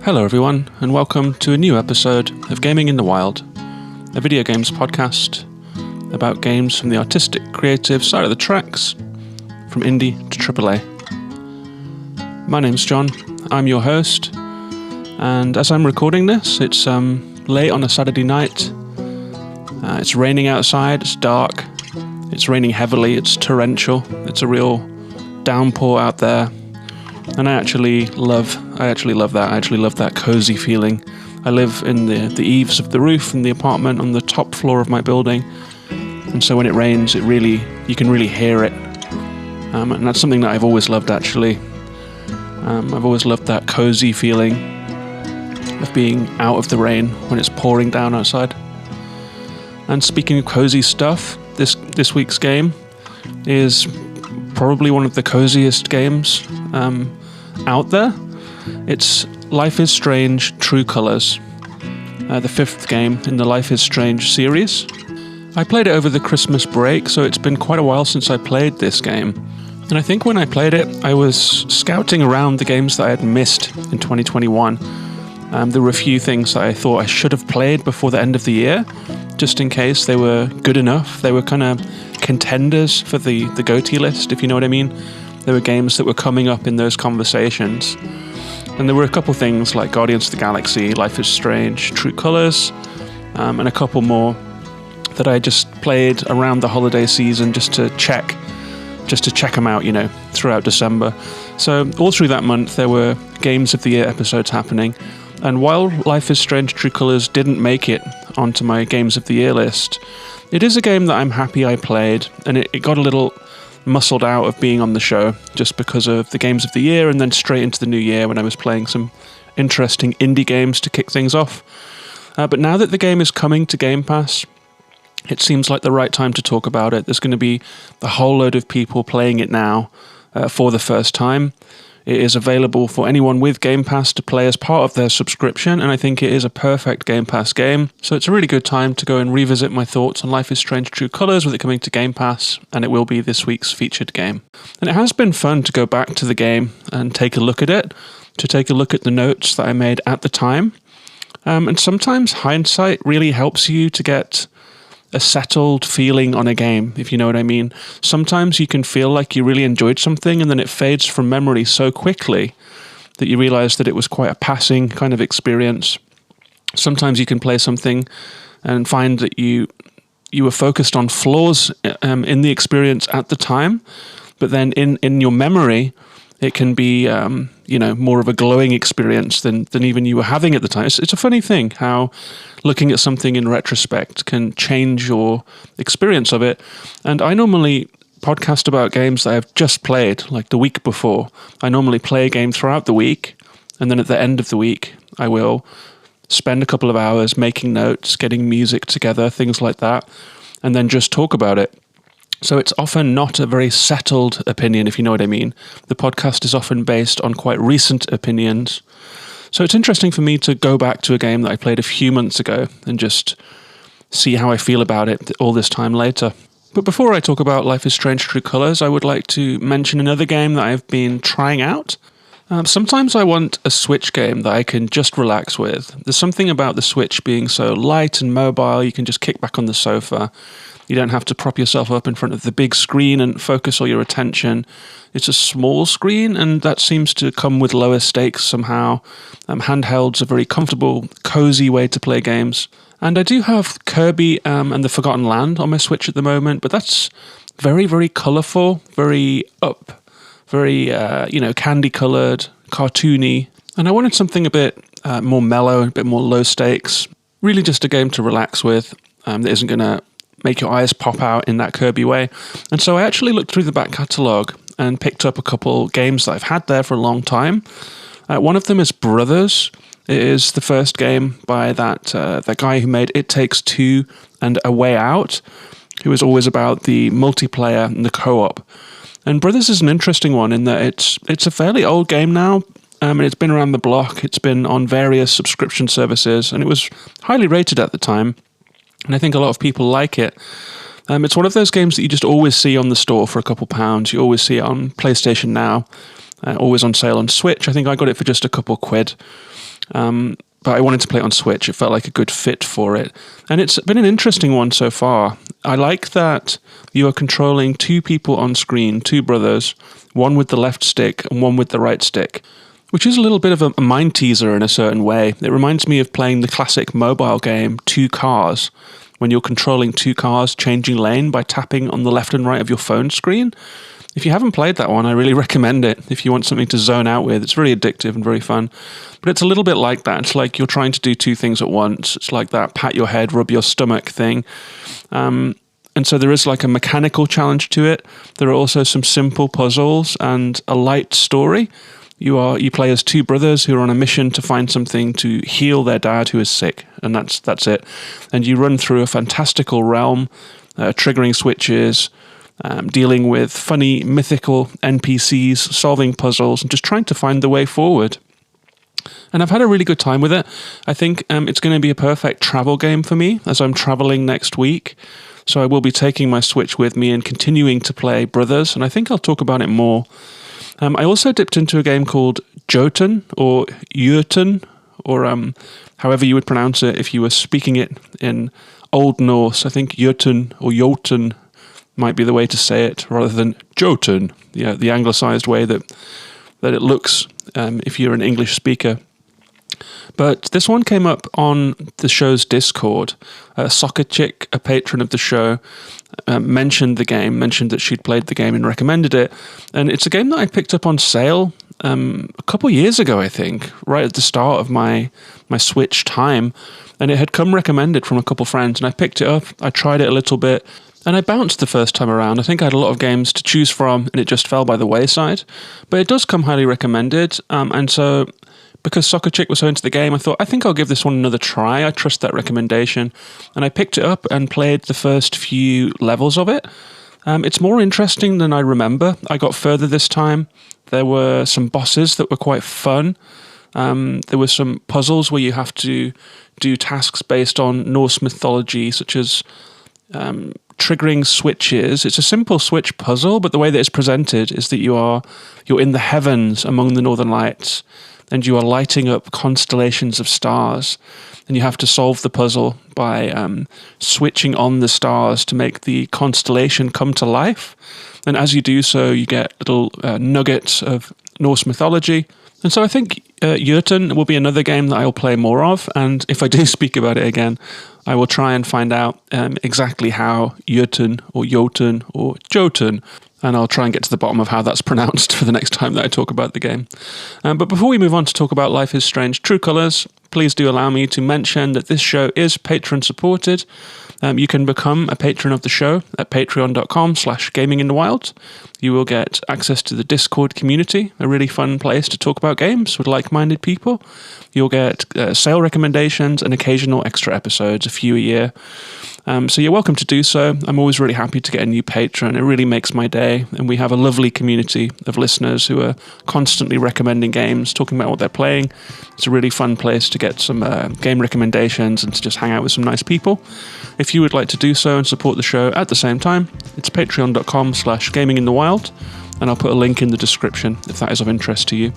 Hello everyone, and welcome to a new episode of Gaming in the Wild, a video games podcast about games from the artistic, creative side of the tracks, from indie to AAA. My name's John, I'm your host, and as I'm recording this, it's late on a Saturday night. It's raining outside, it's dark, it's raining heavily, it's torrential, it's a real downpour out there. And I actually love that. I actually love that cozy feeling. I live in the eaves of the roof in the apartment on the top floor of my building. And so when it rains, you can really hear it. And that's something that I've always loved, actually. I've always loved that cozy feeling of being out of the rain when it's pouring down outside. And speaking of cozy stuff, this week's game is probably one of the coziest games out there. It's Life is Strange True Colors, the fifth game in the Life is Strange series. I played it over the Christmas break, so it's been quite a while since I played this game. And I think when I played it, I was scouting around the games that I had missed in 2021. There were a few things that I thought I should have played before the end of the year, just in case they were good enough. They were kind of contenders for the GOTY list, if you know what I mean. There were games that were coming up in those conversations. And there were a couple things like Guardians of the Galaxy, Life is Strange, True Colors, and a couple more that I just played around the holiday season just to check them out, throughout December. So all through that month, there were Games of the Year episodes happening. And while Life is Strange True Colors didn't make it onto my Games of the Year list, it is a game that I'm happy I played, and it got a little muscled out of being on the show just because of the Games of the Year and then straight into the new year when I was playing some interesting indie games to kick things off. But now that the game is coming to Game Pass, it seems like the right time to talk about it. There's going to be a whole load of people playing it now for the first time. It is available for anyone with Game Pass to play as part of their subscription, and I think it is a perfect Game Pass game. So it's a really good time to go and revisit my thoughts on Life is Strange True Colors with it coming to Game Pass, and it will be this week's featured game. And it has been fun to go back to the game and take a look at it, to take a look at the notes that I made at the time. And sometimes hindsight really helps you to get a settled feeling on a game, if you know what I mean. Sometimes you can feel like you really enjoyed something and then it fades from memory so quickly that you realize that it was quite a passing kind of experience. Sometimes you can play something and find that you were focused on flaws in the experience at the time, but then in your memory it can be more of a glowing experience than even you were having at the time. It's a funny thing how looking at something in retrospect can change your experience of it. And I normally podcast about games that I've just played, like the week before. I normally play a game throughout the week, and then at the end of the week, I will spend a couple of hours making notes, getting music together, things like that, and then just talk about it. So it's often not a very settled opinion, if you know what I mean. The podcast is often based on quite recent opinions. So it's interesting for me to go back to a game that I played a few months ago and just see how I feel about it all this time later. But before I talk about Life is Strange True Colors, I would like to mention another game that I've been trying out. Sometimes I want a Switch game that I can just relax with. There's something about the Switch being so light and mobile, you can just kick back on the sofa. You don't have to prop yourself up in front of the big screen and focus all your attention. It's a small screen, and that seems to come with lower stakes somehow. Handheld's a very comfortable, cozy way to play games. And I do have Kirby and the Forgotten Land on my Switch at the moment, but that's very, very colourful, very candy-coloured, cartoony. And I wanted something a bit more mellow, a bit more low stakes. Really just a game to relax with that isn't going to make your eyes pop out in that Kirby way. And so I actually looked through the back catalogue and picked up a couple games that I've had there for a long time. One of them is Brothers. It is the first game by that guy who made It Takes Two and A Way Out, who was always about the multiplayer and the co-op. And Brothers is an interesting one in that it's a fairly old game now, and it's been around the block. It's been on various subscription services, and it was highly rated at the time. And I think a lot of people like it. It's one of those games that you just always see on the store for a couple pounds. You always see it on PlayStation Now, always on sale on Switch. I think I got it for just a couple quid. But I wanted to play it on Switch. It felt like a good fit for it. And it's been an interesting one so far. I like that you are controlling two people on screen, two brothers, one with the left stick and one with the right stick, which is a little bit of a mind teaser in a certain way. It reminds me of playing the classic mobile game, Two Cars, when you're controlling two cars changing lane by tapping on the left and right of your phone screen. If you haven't played that one, I really recommend it if you want something to zone out with. It's really addictive and very fun. But it's a little bit like that. It's like you're trying to do two things at once. It's like that pat your head, rub your stomach thing. And so there is like a mechanical challenge to it. There are also some simple puzzles and a light story. You play as two brothers who are on a mission to find something to heal their dad who is sick, and that's it. And you run through a fantastical realm, triggering switches, dealing with funny mythical NPCs, solving puzzles, and just trying to find the way forward. And I've had a really good time with it. I think it's going to be a perfect travel game for me as I'm traveling next week. So I will be taking my Switch with me and continuing to play Brothers, and I think I'll talk about it more. I also dipped into a game called Jotun, or Jotun, or however you would pronounce it if you were speaking it in Old Norse. I think Jotun or Jotun might be the way to say it, rather than Jotun, the anglicised way that it looks if you're an English speaker. But this one came up on the show's Discord. Soccer Chick, a patron of the show, mentioned that she'd played the game and recommended it. And it's a game that I picked up on sale a couple years ago, I think, right at the start of my Switch time. And it had come recommended from a couple friends, and I picked it up, I tried it a little bit, and I bounced the first time around. I think I had a lot of games to choose from, and it just fell by the wayside. But it does come highly recommended, and so because Soccer Chick was so into the game, I think I'll give this one another try. I trust that recommendation. And I picked it up and played the first few levels of it. It's more interesting than I remember. I got further this time. There were some bosses that were quite fun. There were some puzzles where you have to do tasks based on Norse mythology, such as triggering switches. It's a simple switch puzzle, but the way that it's presented is that you're in the heavens among the northern lights, and you are lighting up constellations of stars, and you have to solve the puzzle by switching on the stars to make the constellation come to life. And as you do so, you get little nuggets of Norse mythology. And so I think Jotun will be another game that I'll play more of, and if I do speak about it again, I will try and find out exactly how Jotun or Jotun, and I'll try and get to the bottom of how that's pronounced for the next time that I talk about the game. But before we move on to talk about Life is Strange True Colours, please do allow me to mention that this show is patron supported. You can become a patron of the show at patreon.com/gaminginthewild. You will get access to the Discord community, a really fun place to talk about games with like-minded people. You'll get sale recommendations and occasional extra episodes, a few a year. So you're welcome to do so. I'm always really happy to get a new patron. It really makes my day. And we have a lovely community of listeners who are constantly recommending games, talking about what they're playing. It's a really fun place to get some game recommendations and to just hang out with some nice people. If you would like to do so and support the show at the same time, it's patreon.com/gaminginthewild, and I'll put a link in the description if that is of interest to you.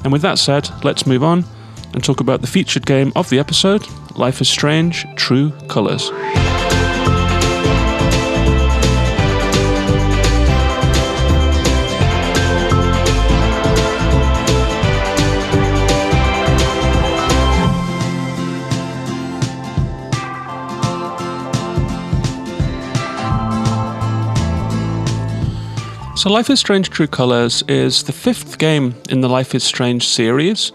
And with that said, let's move on and talk about the featured game of the episode, Life is Strange True Colours. So Life is Strange True Colours is the fifth game in the Life is Strange series.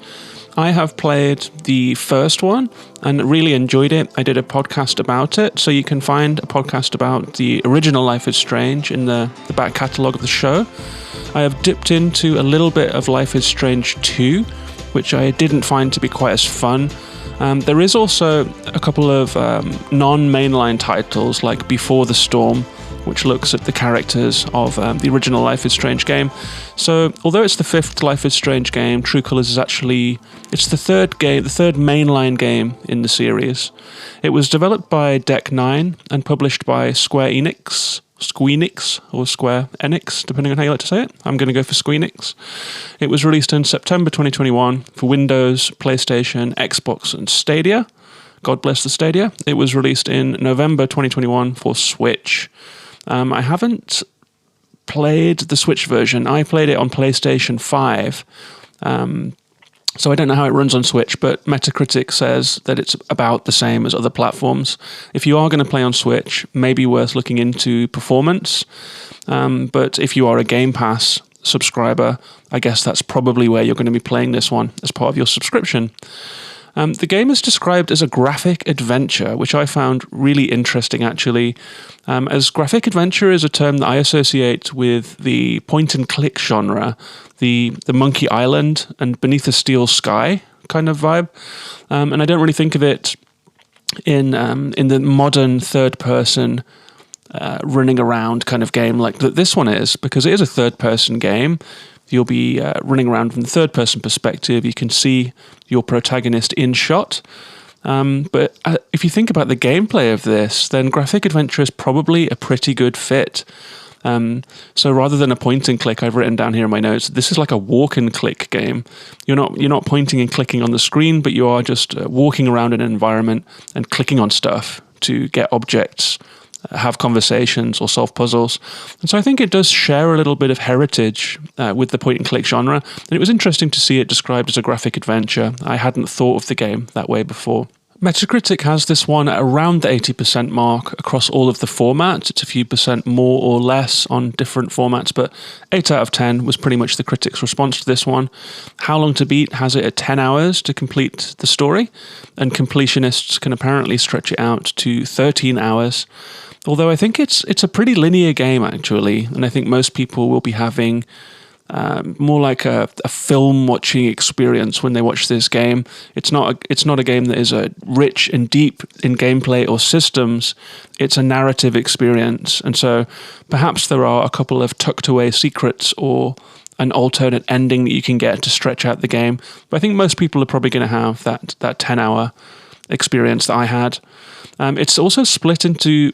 I have played the first one and really enjoyed it. I did a podcast about it, so you can find a podcast about the original Life is Strange in the back catalogue of the show. I have dipped into a little bit of Life is Strange 2, which I didn't find to be quite as fun. There is also a couple of non-mainline titles like Before the Storm, which looks at the characters of the original Life is Strange game. So, although it's the fifth Life is Strange game, True Colours is actually the third mainline game in the series. It was developed by Deck 9 and published by Square Enix, Squeenix, or Square Enix, depending on how you like to say it. I'm going to go for Squeenix. It was released in September 2021 for Windows, PlayStation, Xbox, and Stadia. God bless the Stadia. It was released in November 2021 for Switch. I haven't played the Switch version. I played it on PlayStation 5. So I don't know how it runs on Switch, but Metacritic says that it's about the same as other platforms. If you are going to play on Switch, maybe worth looking into performance. But if you are a Game Pass subscriber, I guess that's probably where you're going to be playing this one as part of your subscription. The game is described as a graphic adventure, which I found really interesting, actually, as graphic adventure is a term that I associate with the point-and-click genre, the Monkey Island and Beneath a Steel Sky kind of vibe. And I don't really think of it in the modern third-person running around kind of game like this one is, because it is a third-person game. You'll be running around from the third-person perspective. You can see your protagonist in shot. But if you think about the gameplay of this, then graphic adventure is probably a pretty good fit. So rather than a point and click, I've written down here in my notes, this is like a walk and click game. You're not pointing and clicking on the screen, but you are just walking around in an environment and clicking on stuff to get objects, have conversations, or solve puzzles. And so I think it does share a little bit of heritage with the point-and-click genre, and it was interesting to see it described as a graphic adventure. I hadn't thought of the game that way before. Metacritic has this one at around the 80% mark across all of the formats. It's a few percent more or less on different formats, but 8 out of 10 was pretty much the critics' response to this one. How Long to Beat has it at 10 hours to complete the story, and completionists can apparently stretch it out to 13 hours. Although I think it's a pretty linear game, actually, and I think most people will be having more like a film watching experience when they watch this game. It's not a game that is rich and deep in gameplay or systems. It's a narrative experience, and so perhaps there are a couple of tucked away secrets or an alternate ending that you can get to stretch out the game. But I think most people are probably going to have that 10-hour experience that I had. It's also split into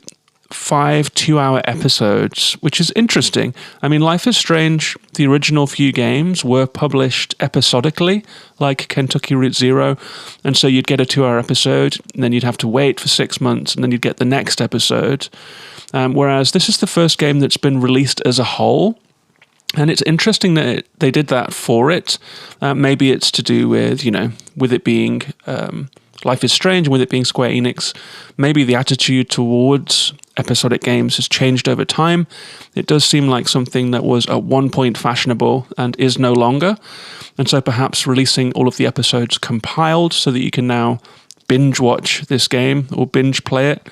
5 2-hour episodes, which is interesting. I mean, Life is Strange, the original few games were published episodically, like Kentucky Route Zero, and so you'd get a 2-hour episode, and then you'd have to wait for 6 months, and then you'd get the next episode. Whereas this is the first game that's been released as a whole, and it's interesting that they did that for it. Maybe it's to do with, with it being Life is Strange, and with it being Square Enix, maybe the attitude towards episodic games has changed over time. It does seem like something that was at one point fashionable and is no longer. And so perhaps releasing all of the episodes compiled so that you can now binge watch this game or binge play it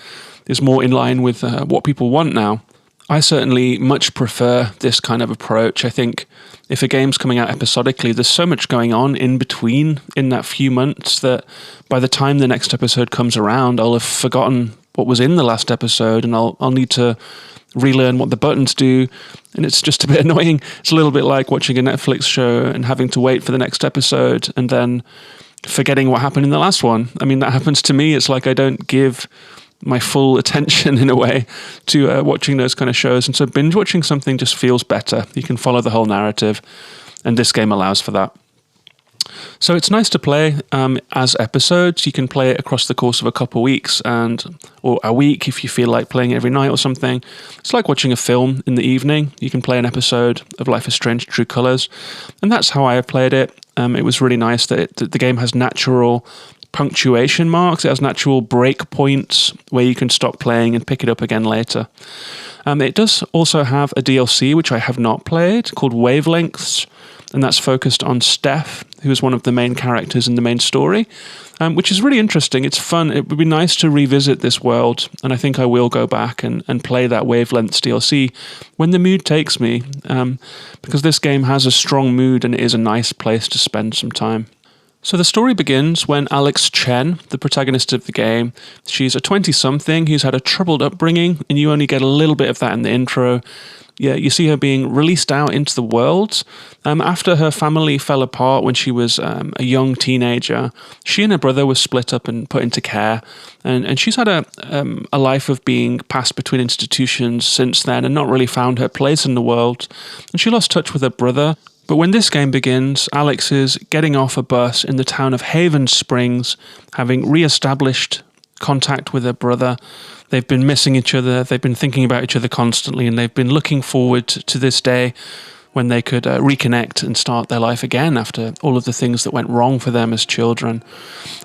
is more in line with what people want now. I certainly much prefer this kind of approach. I think if a game's coming out episodically, there's so much going on in between in that few months that by the time the next episode comes around, I'll have forgotten what was in the last episode, and I'll need to relearn what the buttons do, and it's just a bit annoying. It's a little bit like watching a Netflix show and having to wait for the next episode and then forgetting what happened in the last one. I mean, that happens to me. It's like I don't give my full attention in a way to watching those kind of shows, and so binge watching something just feels better. You can follow the whole narrative, and this game allows for that. So it's nice to play as episodes. You can play it across the course of a couple of weeks or a week if you feel like playing it every night or something. It's like watching a film in the evening. You can play an episode of Life is Strange True Colors, and that's how I have played it. It was really nice that the game has natural punctuation marks. It has natural break points where you can stop playing and pick it up again later. It does also have a DLC, which I have not played, called Wavelengths, and that's focused on Steph, who is one of the main characters in the main story, which is really interesting. It's fun. It would be nice to revisit this world, and I think I will go back and play that Wavelengths DLC when the mood takes me, because this game has a strong mood and it is a nice place to spend some time. So the story begins when Alex Chen, the protagonist of the game, she's a 20-something who's had a troubled upbringing, and you only get a little bit of that in the intro. you see her being released out into the world. After her family fell apart when she was a young teenager, she and her brother were split up and put into care. And she's had a life of being passed between institutions since then and not really found her place in the world. And she lost touch with her brother. But when this game begins, Alex is getting off a bus in the town of Haven Springs, having re-established contact with her brother. They've been missing each other, they've been thinking about each other constantly, and they've been looking forward to this day when they could reconnect and start their life again after all of the things that went wrong for them as children.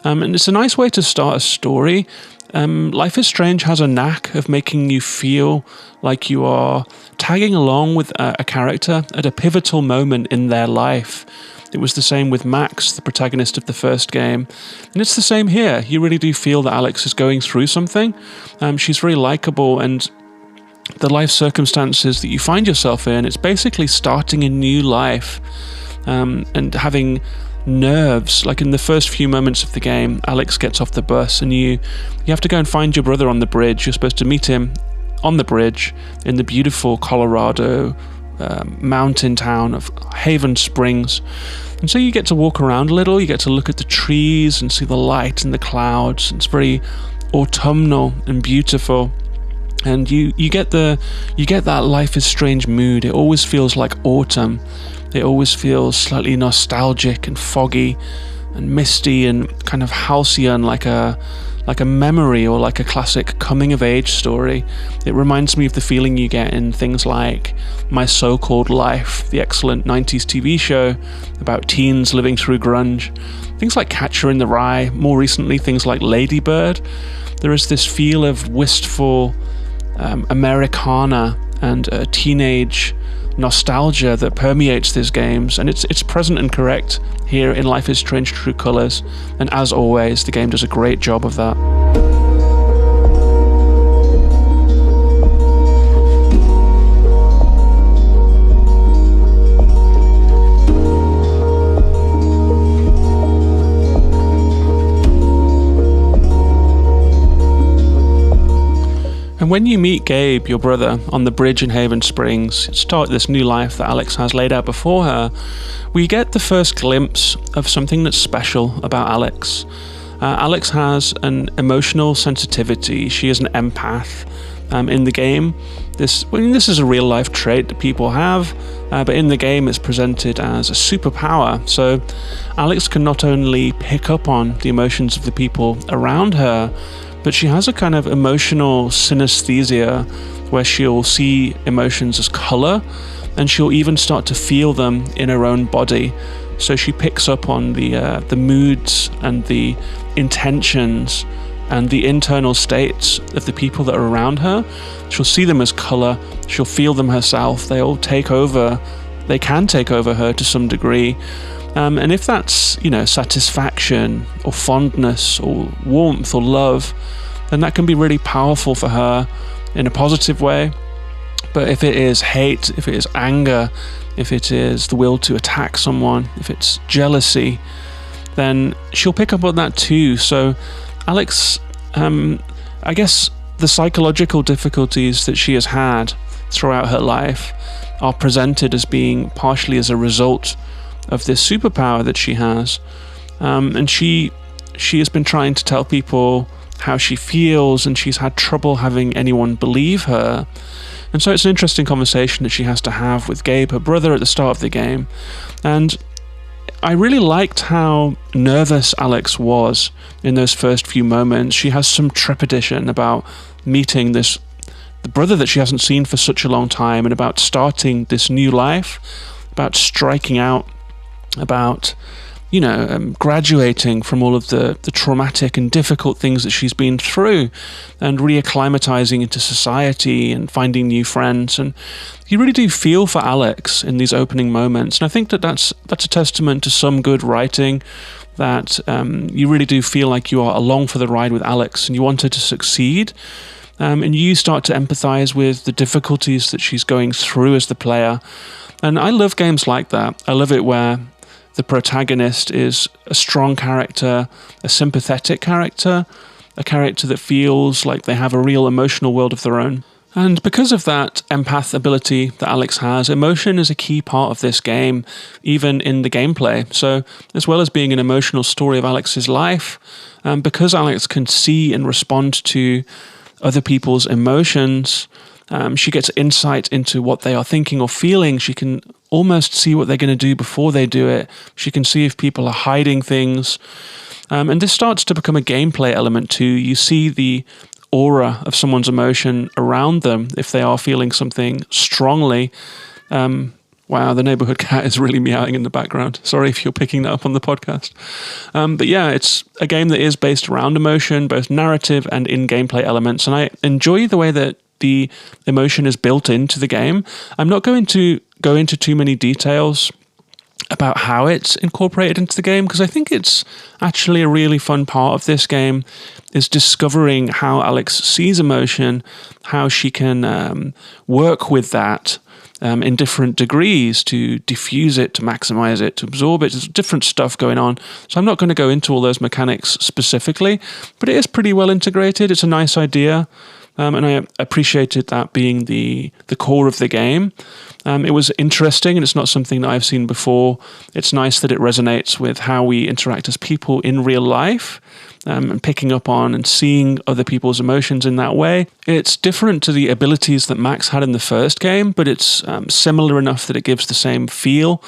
And it's a nice way to start a story. Life is Strange has a knack of making you feel like you are tagging along with a character at a pivotal moment in their life. It was the same with Max, the protagonist of the first game, and it's the same here. You really do feel that Alex is going through something. She's very likable, and the life circumstances that you find yourself in, it's basically starting a new life and having nerves. Like in the first few moments of the game, Alex gets off the bus and you have to go and find your brother on the bridge. You're supposed to meet him on the bridge in the beautiful Colorado mountain town of Haven Springs. And so you get to walk around a little, you get to look at the trees and see the light and the clouds. It's very autumnal and beautiful. And you get that Life is Strange mood. It always feels like autumn. It always feels slightly nostalgic and foggy and misty and kind of halcyon, like a memory or like a classic coming-of-age story. It reminds me of the feeling you get in things like My So-Called Life, the excellent 90s TV show about teens living through grunge. Things like Catcher in the Rye, more recently things like Lady Bird. There is this feel of wistful Americana and teenage nostalgia that permeates these games, and it's present and correct here in Life is Strange True Colors, and as always the game does a great job of that. And when you meet Gabe, your brother, on the bridge in Haven Springs, start this new life that Alex has laid out before her, we get the first glimpse of something that's special about Alex. Alex has an emotional sensitivity. She is an empath. In the game, this is a real-life trait that people have, but in the game it's presented as a superpower. So Alex can not only pick up on the emotions of the people around her, but she has a kind of emotional synesthesia where she'll see emotions as color, and she'll even start to feel them in her own body. So she picks up on the moods and the intentions and the internal states of the people that are around her. She'll see them as color, she'll feel them herself. They all take over, they can take over her to some degree. And if that's, satisfaction or fondness or warmth or love, then that can be really powerful for her in a positive way. But if it is hate, if it is anger, if it is the will to attack someone, if it's jealousy, then she'll pick up on that too. So Alex, I guess the psychological difficulties that she has had throughout her life are presented as being partially as a result of this superpower that she has, and she has been trying to tell people how she feels, and she's had trouble having anyone believe her. And so it's an interesting conversation that she has to have with Gabe, her brother, at the start of the game. And I really liked how nervous Alex was in those first few moments. She has some trepidation about meeting the brother that she hasn't seen for such a long time, and about starting this new life, about striking out, about graduating from all of the traumatic and difficult things that she's been through, and reacclimatizing into society and finding new friends. And you really do feel for Alex in these opening moments, and I think that's a testament to some good writing, that you really do feel like you are along for the ride with Alex and you want her to succeed. And you start to empathize with the difficulties that she's going through as the player. And I love games like that. I love it where the protagonist is a strong character, a sympathetic character, a character that feels like they have a real emotional world of their own. And because of that empath ability that Alex has, emotion is a key part of this game, even in the gameplay. So as well as being an emotional story of Alex's life, because Alex can see and respond to other people's emotions, she gets insight into what they are thinking or feeling. She can almost see what they're going to do before they do it. She can see if people are hiding things. And this starts to become a gameplay element too. You see the aura of someone's emotion around them if they are feeling something strongly. Wow, the neighborhood cat is really meowing in the background. Sorry if you're picking that up on the podcast. But yeah, it's a game that is based around emotion, both narrative and in gameplay elements. And I enjoy the way that the emotion is built into the game. I'm not going to go into too many details about how it's incorporated into the game, because I think it's actually a really fun part of this game is discovering how Alex sees emotion, how she can work with that in different degrees to diffuse it, to maximize it, to absorb it. There's different stuff going on. So I'm not going to go into all those mechanics specifically, but it is pretty well integrated. It's a nice idea. And I appreciated that being the core of the game. It was interesting, and it's not something that I've seen before. It's nice that it resonates with how we interact as people in real life, and picking up on and seeing other people's emotions in that way. It's different to the abilities that Max had in the first game, but it's similar enough that it gives the same feel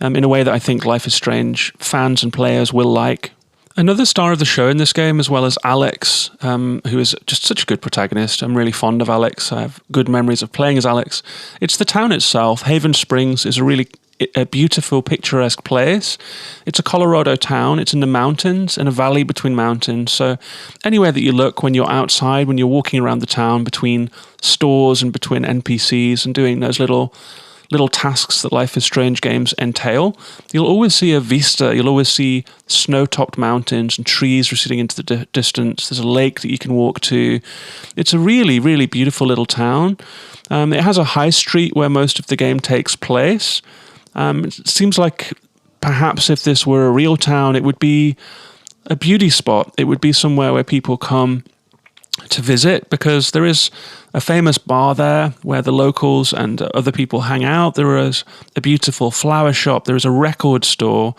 in a way that I think Life is Strange fans and players will like. Another star of the show in this game, as well as Alex, who is just such a good protagonist. I'm really fond of Alex. I have good memories of playing as Alex. It's the town itself. Haven Springs is a beautiful, picturesque place. It's a Colorado town. It's in the mountains, in a valley between mountains. So anywhere that you look when you're outside, when you're walking around the town between stores and between NPCs and doing those little tasks that Life is Strange games entail, you'll always see a vista. You'll always see snow-topped mountains and trees receding into the distance. There's a lake that you can walk to. It's a really, really beautiful little town. It has a high street where most of the game takes place. It seems like perhaps if this were a real town, it would be a beauty spot. It would be somewhere where people come to visit, because there is a famous bar there where the locals and other people hang out. There is a beautiful flower shop. There is a record store.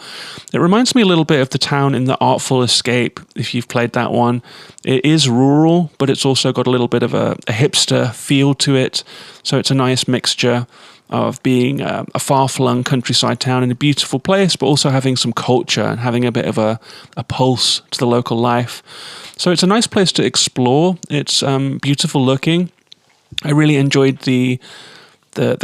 It reminds me a little bit of the town in The Artful Escape, if you've played that one. It is rural, but it's also got a little bit of a hipster feel to it. So it's a nice mixture of being a far-flung countryside town in a beautiful place, but also having some culture and having a bit of a pulse to the local life. So it's a nice place to explore. It's beautiful looking. I really enjoyed the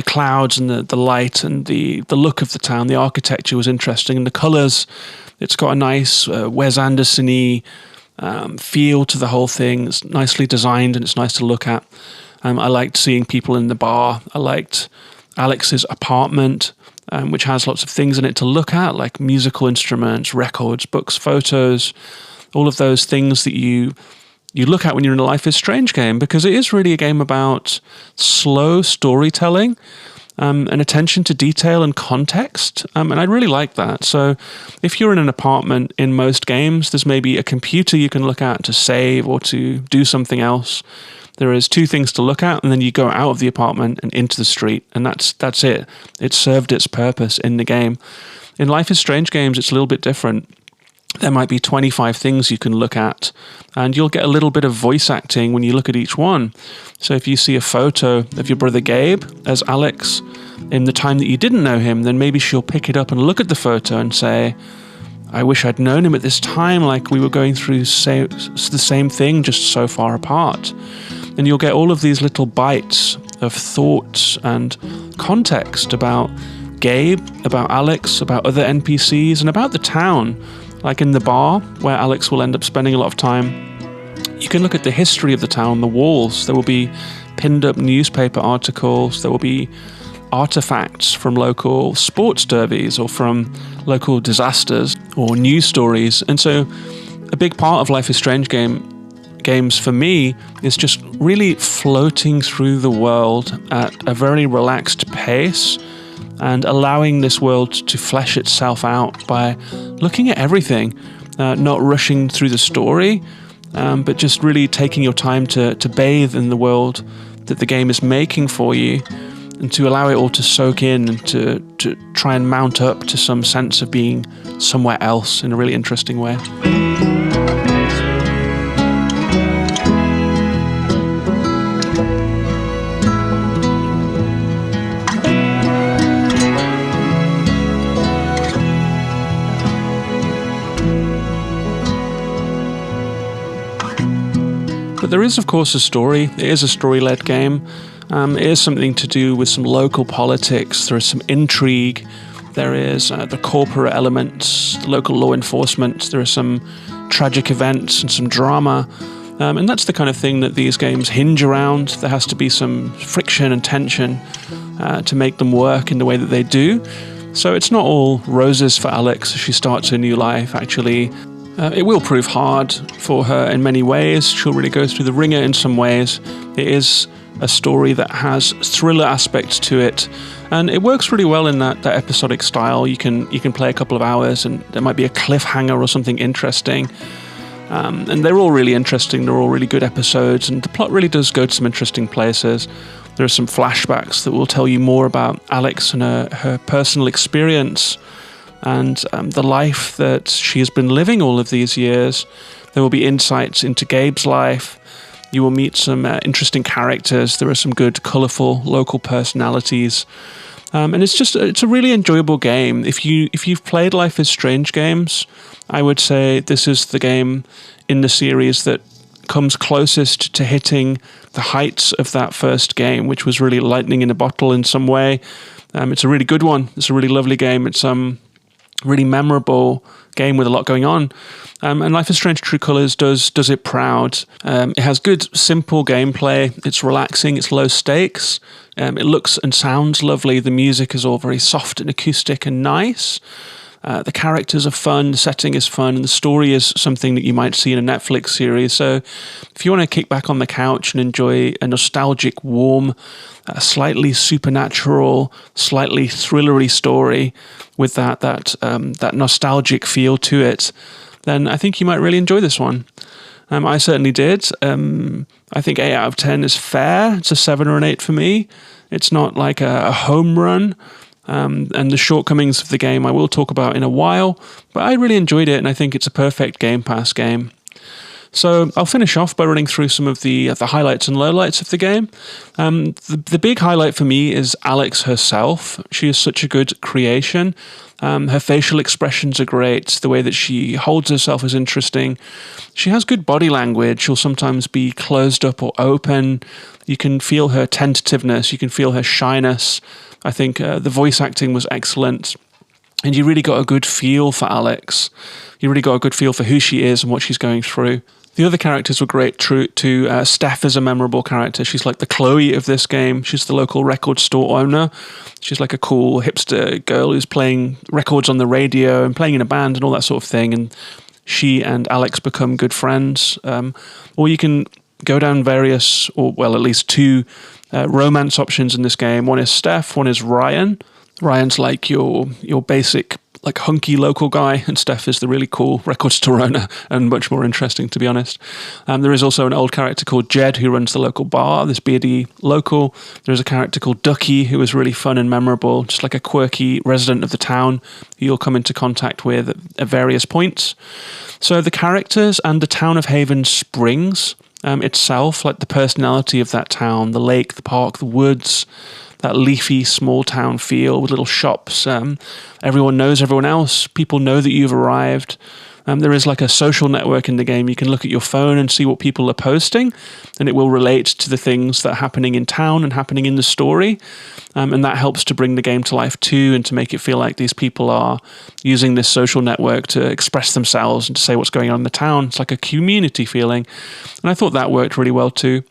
clouds and the light and the look of the town. The architecture was interesting, and the colours. It's got a nice Wes Anderson-y feel to the whole thing. It's nicely designed and it's nice to look at. I liked seeing people in the bar. I liked Alex's apartment, which has lots of things in it to look at, like musical instruments, records, books, photos, all of those things that you look at when you're in a Life is Strange game, because it is really a game about slow storytelling and attention to detail and context. And I really like that. So if you're in an apartment in most games, there's maybe a computer you can look at to save or to do something else. There is two things to look at, and then you go out of the apartment and into the street, and that's it. It served its purpose in the game. In Life is Strange games, it's a little bit different. There might be 25 things you can look at, and you'll get a little bit of voice acting when you look at each one. So if you see a photo of your brother Gabe as Alex in the time that you didn't know him, then maybe she'll pick it up and look at the photo and say, I wish I'd known him at this time, like we were going through the same thing, just so far apart. And you'll get all of these little bites of thoughts and context about Gabe, about Alex, about other NPCs, and about the town. Like in the bar, where Alex will end up spending a lot of time, you can look at the history of the town on the walls. There will be pinned up newspaper articles. There will be artifacts from local sports derbies or from local disasters or news stories. And so a big part of Life is Strange games for me is just really floating through the world at a very relaxed pace and allowing this world to flesh itself out by looking at everything, not rushing through the story, but just really taking your time to bathe in the world that the game is making for you, and to allow it all to soak in and to try and mount up to some sense of being somewhere else in a really interesting way. But there is, of course, a story. It is a story-led game. It is something to do with some local politics. There is some intrigue. There is the corporate elements, the local law enforcement. There are some tragic events and some drama. And that's the kind of thing that these games hinge around. There has to be some friction and tension to make them work in the way that they do. So it's not all roses for Alex as she starts her new life, actually. It will prove hard for her in many ways. She'll really go through the ringer in some ways. It is a story that has thriller aspects to it, and it works really well in that episodic style. You can play a couple of hours, and there might be a cliffhanger or something interesting. And they're all really interesting. They're all really good episodes, and the plot really does go to some interesting places. There are some flashbacks that will tell you more about Alex and her personal experience and the life that she has been living all of these years. There will be insights into Gabe's life. You will meet some interesting characters. There are some good, colourful local personalities. And it's a really enjoyable game. If you've played Life is Strange games, I would say this is the game in the series that comes closest to hitting the heights of that first game, which was really lightning in a bottle in some way. It's a really good one. It's a really lovely game. It's really memorable game with a lot going on. And Life is Strange True Colors does it proud. It has good, simple gameplay. It's relaxing. It's low stakes. It looks and sounds lovely. The music is all very soft and acoustic and nice. The characters are fun. The setting is fun. And the story is something that you might see in a Netflix series. So if you want to kick back on the couch and enjoy a nostalgic, warm, slightly supernatural, slightly thrillery story with that nostalgic feel to it, then I think you might really enjoy this one. I certainly did. I think 8 out of 10 is fair. It's a 7 or an 8 for me. It's not like a home run. And the shortcomings of the game I will talk about in a while, but I really enjoyed it, and I think it's a perfect Game Pass game. So I'll finish off by running through some of the highlights and lowlights of the game. The big highlight for me is Alex herself. She is such a good creation. Her facial expressions are great. The way that she holds herself is interesting. She has good body language. She'll sometimes be closed up or open. You can feel her tentativeness. You can feel her shyness. I think the voice acting was excellent. And you really got a good feel for Alex. You really got a good feel for who she is and what she's going through. The other characters were great too. Steph is a memorable character. She's like the Chloe of this game. She's the local record store owner. She's like a cool hipster girl who's playing records on the radio and playing in a band and all that sort of thing. And she and Alex become good friends. Or you can go down various, or well, at least 2 romance options in this game. One is Steph, one is Ryan. Ryan's like your basic, like hunky local guy, and Steph is the really cool record store owner and much more interesting, to be honest. There is also an old character called Jed who runs the local bar, this beardy local. There's a character called Ducky who is really fun and memorable, just like a quirky resident of the town who you'll come into contact with at various points. So the characters and the town of Haven Springs itself, like the personality of that town, the lake, the park, the woods, that leafy small town feel with little shops. Everyone knows everyone else. People know that you've arrived. There is like a social network in the game. You can look at your phone and see what people are posting, and it will relate to the things that are happening in town and happening in the story. And that helps to bring the game to life too, and to make it feel like these people are using this social network to express themselves and to say what's going on in the town. It's like a community feeling. And I thought that worked really well too.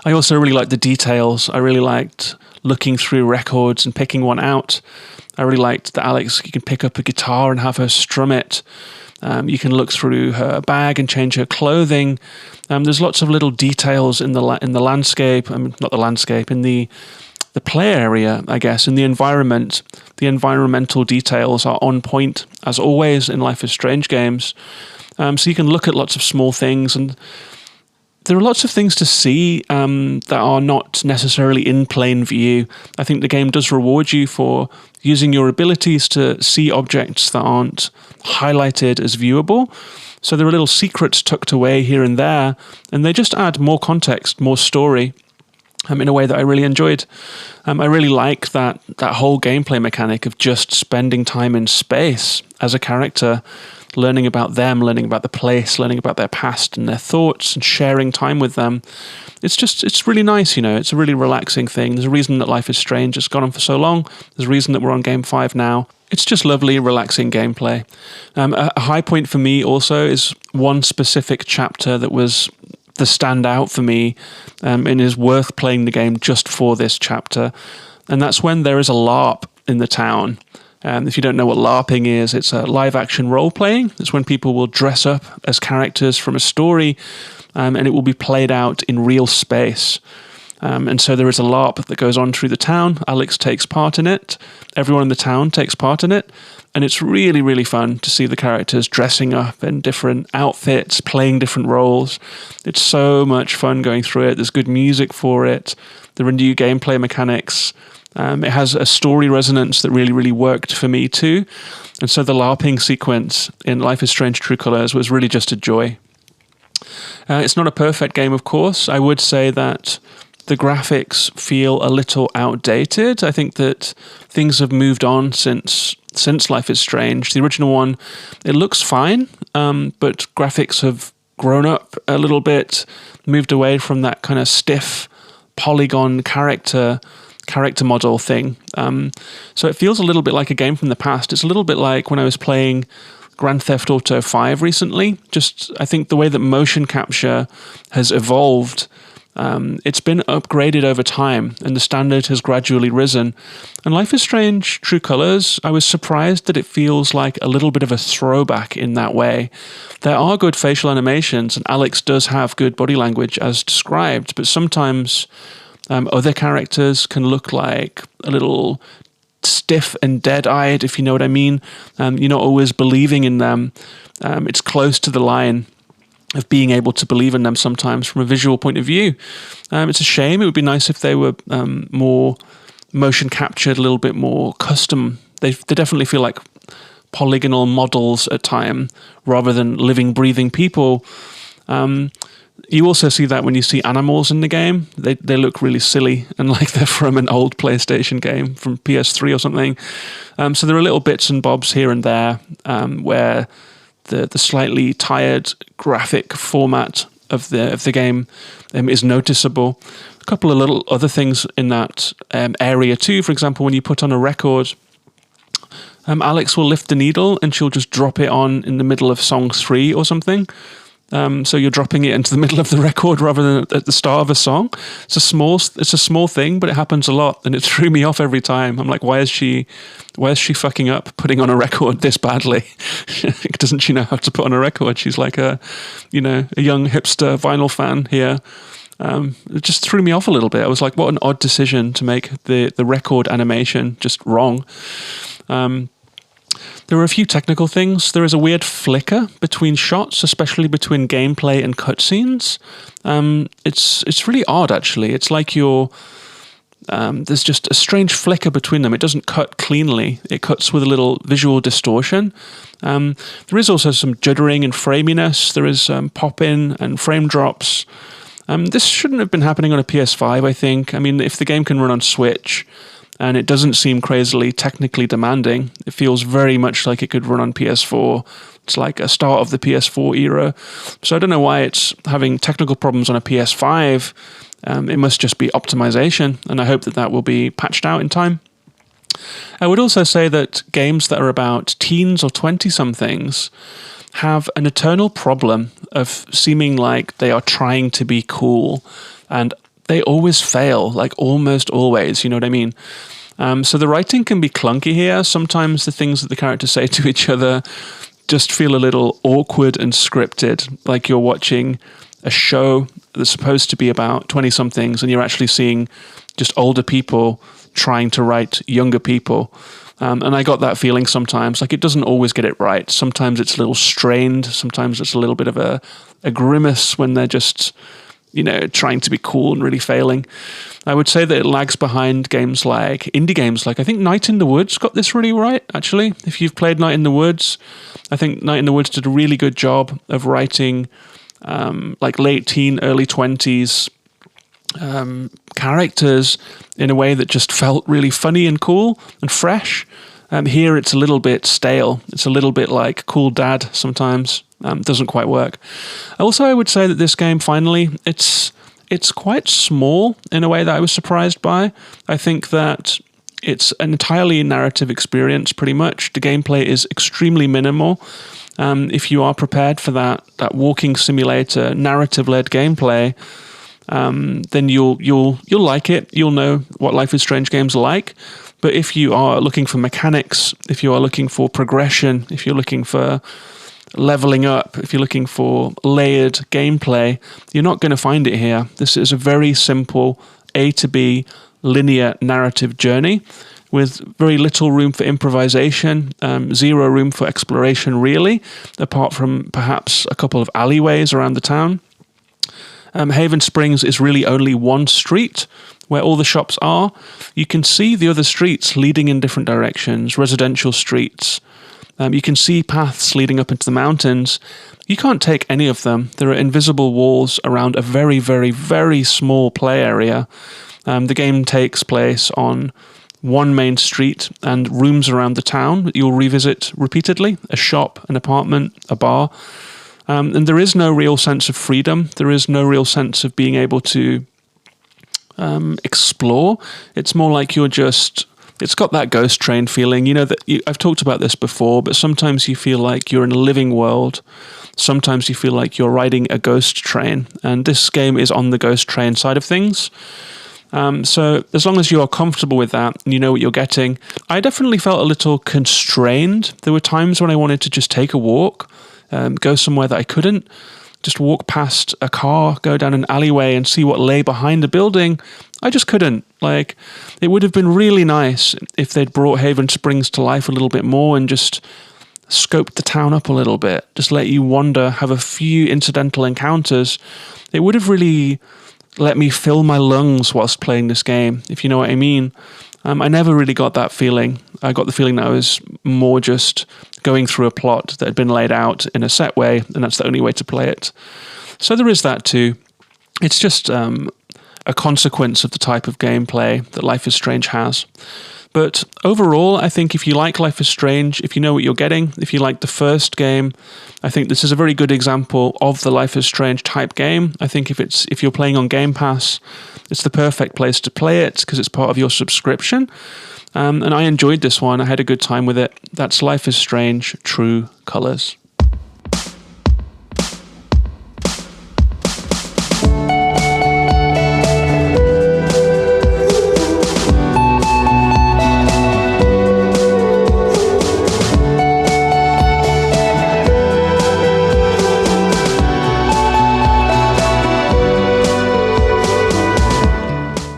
I also really liked the details. I really liked looking through records and picking one out. I really liked that Alex, you can pick up a guitar and have her strum it. You can look through her bag and change her clothing. There's lots of little details in the landscape. Not the landscape, in the play area, I guess, in the environment. The environmental details are on point, as always in Life is Strange games. So you can look at lots of small things, and there are lots of things to see that are not necessarily in plain view. I think the game does reward you for using your abilities to see objects that aren't highlighted as viewable. So there are little secrets tucked away here and there, and they just add more context, more story, in a way that I really enjoyed. I really like that whole gameplay mechanic of just spending time in space as a character, learning about them, learning about the place, learning about their past and their thoughts, and sharing time with them. It's really nice, it's a really relaxing thing. There's a reason that Life is Strange has gone on for so long. There's a reason that we're on Game 5 now. It's just lovely, relaxing gameplay. A high point for me also is one specific chapter that was the standout for me, and is worth playing the game just for this chapter. And that's when there is a LARP in the town. If you don't know what LARPing is, it's a live-action role-playing. It's when people will dress up as characters from a story, and it will be played out in real space. And so there is a LARP that goes on through the town. Alex takes part in it. Everyone in the town takes part in it. And it's really, really fun to see the characters dressing up in different outfits, playing different roles. It's so much fun going through it. There's good music for it. There are new gameplay mechanics. It has a story resonance that really, really worked for me too. And so the LARPing sequence in Life is Strange True Colors was really just a joy. It's not a perfect game, of course. I would say that the graphics feel a little outdated. I think that things have moved on since Life is Strange. The original one, it looks fine, but graphics have grown up a little bit, moved away from that kind of stiff polygon character model thing. So it feels a little bit like a game from the past. It's a little bit like when I was playing Grand Theft Auto 5 recently. Just, I think the way that motion capture has evolved, it's been upgraded over time, and the standard has gradually risen. And Life is Strange True Colors, I was surprised that it feels like a little bit of a throwback in that way. There are good facial animations, and Alex does have good body language as described, but sometimes other characters can look like a little stiff and dead-eyed, if you know what I mean. You're not always believing in them. It's close to the line of being able to believe in them sometimes from a visual point of view. It's a shame. It would be nice if they were more motion captured, a little bit more custom. They definitely feel like polygonal models at time rather than living, breathing people. You also see that when you see animals in the game. They look really silly and like they're from an old PlayStation game from PS3 or something. So there are little bits and bobs here and there where the slightly tired graphic format of the game is noticeable. A couple of little other things in that area too. For example, when you put on a record, Alex will lift the needle and she'll just drop it on in the middle of song 3 or something. So you're dropping it into the middle of the record rather than at the start of a song. It's a small thing, but it happens a lot, and it threw me off every time. I'm like, why is she fucking up putting on a record this badly? Doesn't she know how to put on a record? She's like a young hipster vinyl fan here. It just threw me off a little bit. I was like, what an odd decision to make the record animation just wrong. There are a few technical things. There is a weird flicker between shots, especially between gameplay and cutscenes. It's really odd, actually. It's like there's just a strange flicker between them. It doesn't cut cleanly. It cuts with a little visual distortion. There is also some juddering and framiness. There is pop-in and frame drops. This shouldn't have been happening on a PS5, I think. I mean, if the game can run on Switch, and it doesn't seem crazily technically demanding. It feels very much like it could run on PS4. It's like a start of the PS4 era. So I don't know why it's having technical problems on a PS5. It must just be optimization, and I hope that will be patched out in time. I would also say that games that are about teens or 20-somethings have an eternal problem of seeming like they are trying to be cool, and they always fail, like almost always, you know what I mean? So the writing can be clunky here. Sometimes the things that the characters say to each other just feel a little awkward and scripted, like you're watching a show that's supposed to be about 20-somethings and you're actually seeing just older people trying to write younger people. And I got that feeling sometimes. Like, it doesn't always get it right. Sometimes it's a little strained. Sometimes it's a little bit of a grimace when they're just trying to be cool and really failing. I would say that it lags behind games like indie games. Like I think Night in the Woods got this really right, actually. If you've played Night in the Woods, I think Night in the Woods did a really good job of writing like late teen, early 20s characters in a way that just felt really funny and cool and fresh. Here it's a little bit stale. It's a little bit like Cool Dad sometimes. Doesn't quite work. Also, I would say that this game, finally, it's quite small in a way that I was surprised by. I think that it's an entirely narrative experience, pretty much. The gameplay is extremely minimal. If you are prepared for that walking simulator, narrative-led gameplay, then you'll like it. You'll know what Life is Strange games are like. But if you are looking for mechanics, if you are looking for progression, if you're looking for leveling up, if you're looking for layered gameplay, you're not going to find it here. This is a very simple A to B linear narrative journey with very little room for improvisation, zero room for exploration really, apart from perhaps a couple of alleyways around the town. Haven Springs is really only one street where all the shops are. You can see the other streets leading in different directions, residential streets. You can see paths leading up into the mountains. You can't take any of them. There are invisible walls around a very, very, very small play area. The game takes place on one main street and rooms around the town that you'll revisit repeatedly, a shop, an apartment, a bar. And there is no real sense of freedom. There is no real sense of being able to explore. It's more like it's got that Ghost Train feeling. I've talked about this before, but sometimes you feel like you're in a living world. Sometimes you feel like you're riding a ghost train. And this game is on the Ghost Train side of things. So as long as you are comfortable with that and you know what you're getting, I definitely felt a little constrained. There were times when I wanted to just take a walk, go somewhere that I couldn't, just walk past a car, go down an alleyway and see what lay behind a building. I just couldn't. Like, it would have been really nice if they'd brought Haven Springs to life a little bit more and just scoped the town up a little bit, just let you wander, have a few incidental encounters. It would have really let me fill my lungs whilst playing this game, if you know what I mean. I never really got that feeling. I got the feeling that I was more just going through a plot that had been laid out in a set way, and that's the only way to play it. So there is that too. It's just a consequence of the type of gameplay that Life is Strange has. But overall, I think if you like Life is Strange, if you know what you're getting, if you like the first game, I think this is a very good example of the Life is Strange type game. I think if you're playing on Game Pass, it's the perfect place to play it because it's part of your subscription. And I enjoyed this one. I had a good time with it. That's Life is Strange, True Colors.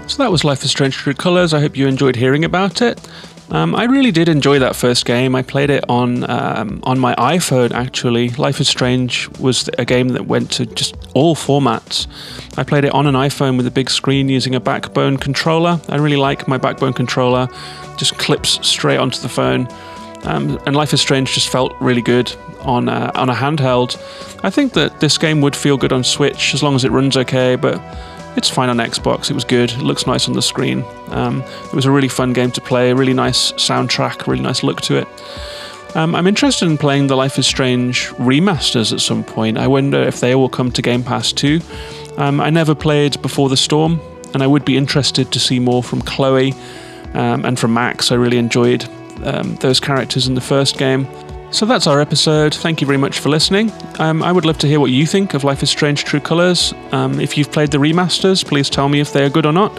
So that was Life is Strange True Colors. I hope you enjoyed hearing about it. I really did enjoy that first game. I played it on my iPhone, actually. Life is Strange was a game that went to just all formats. I played it on an iPhone with a big screen using a Backbone controller. I really like my Backbone controller. Just clips straight onto the phone. And Life is Strange just felt really good on a handheld. I think that this game would feel good on Switch as long as it runs okay, but it's fine on Xbox. It was good. It looks nice on the screen. It was a really fun game to play, a really nice soundtrack, really nice look to it. I'm interested in playing the Life is Strange remasters at some point. I wonder if they will come to Game Pass too. I never played Before the Storm, and I would be interested to see more from Chloe and from Max. I really enjoyed those characters in the first game. So that's our episode. Thank you very much for listening. I would love to hear what you think of Life is Strange True Colors. If you've played the remasters, please tell me if they are good or not.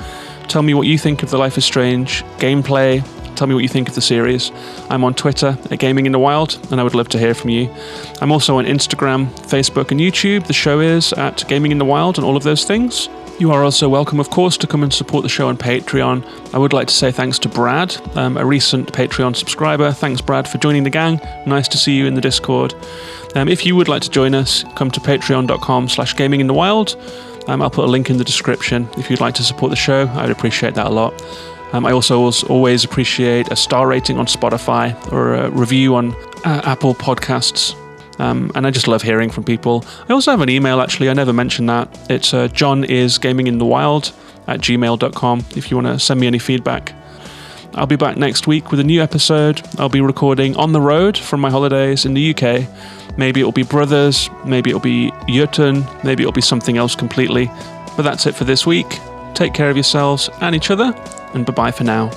Tell me what you think of the Life is Strange gameplay. Tell me what you think of the series. I'm on Twitter at Gaming in the Wild, and I would love to hear from you. I'm also on Instagram, Facebook, and YouTube. The show is at Gaming in the Wild and all of those things. You are also welcome, of course, to come and support the show on Patreon. I would like to say thanks to Brad, a recent Patreon subscriber. Thanks, Brad, for joining the gang. Nice to see you in the Discord. If you would like to join us, come to patreon.com/gaminginthewild. I'll put a link in the description if you'd like to support the show. I'd appreciate that a lot. I also always appreciate a star rating on Spotify or a review on Apple Podcasts. And I just love hearing from people. I also have an email, actually. I never mentioned that. It's johnisgaminginthewild@gmail.com if you want to send me any feedback. I'll be back next week with a new episode. I'll be recording on the road from my holidays in the UK. Maybe it'll be Brothers, maybe it'll be Jotun, maybe it'll be something else completely. But that's it for this week. Take care of yourselves and each other, and bye-bye for now.